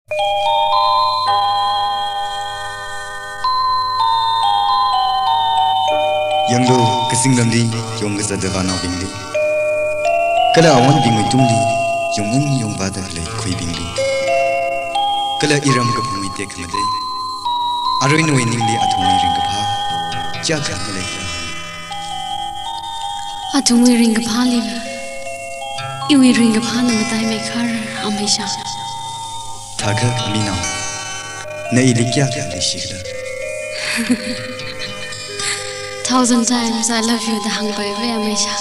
Yang lo kesing namdi yong kesada vana bingli. Kala awan bingui tumli yong yong vada le khui bingli. Kala iram ka bhumi tek made. Aroi noi ningli athumi ring ka pha. Kya kya male kya. Athumi ring ka pha le. Iwi ring ka pha na matai me khar hamisha. Thakha amina. Na ili kya kya le shikla. Thousand times I love you, the hang by way, Amisha.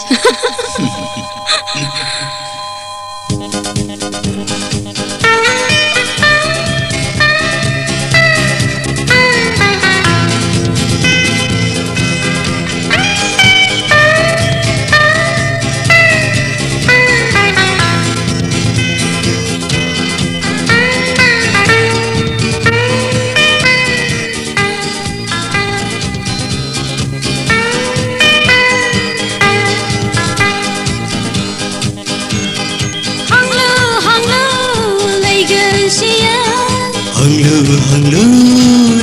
Hang lu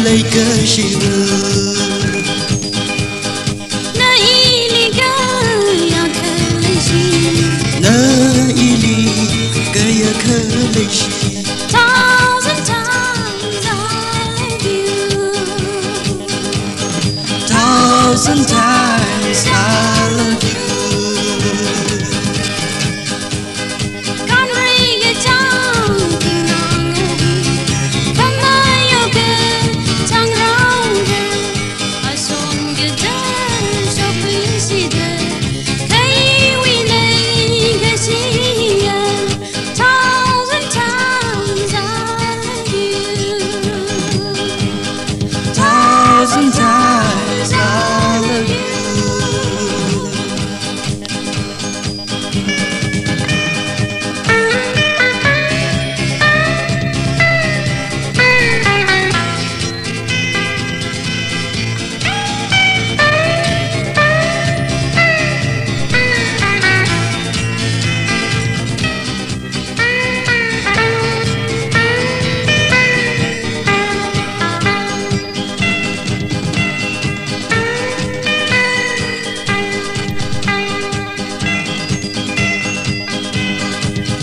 lấy cái gì Na ili ga ya kaleshi. na ili cái gì Thousand times I love you. thousand times I love you. Can't bring it down, king on a beat. From my yoga, tongue round I saw you dance, so busy there. Hey, we make a scene. Thousand times I love you. Thousand times I love you.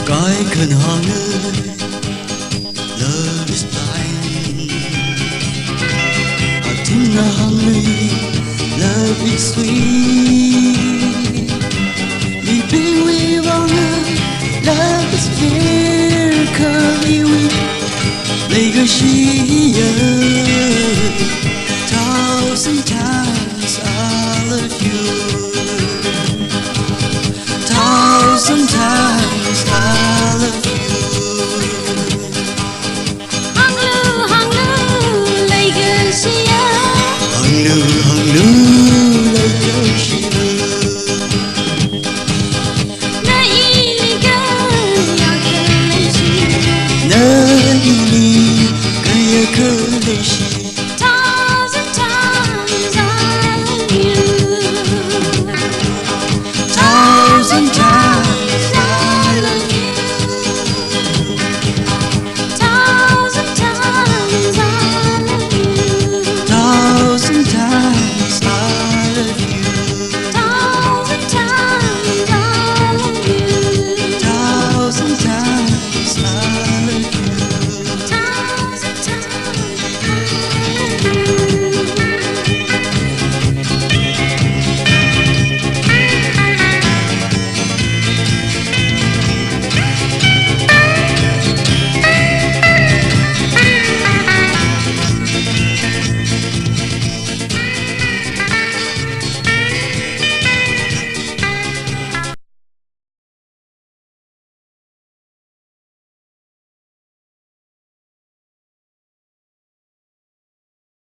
Cái cơn hang ơi, love is blind. I think na hungry, love is sweet. Living with honor, love is fear. Come here with legacy.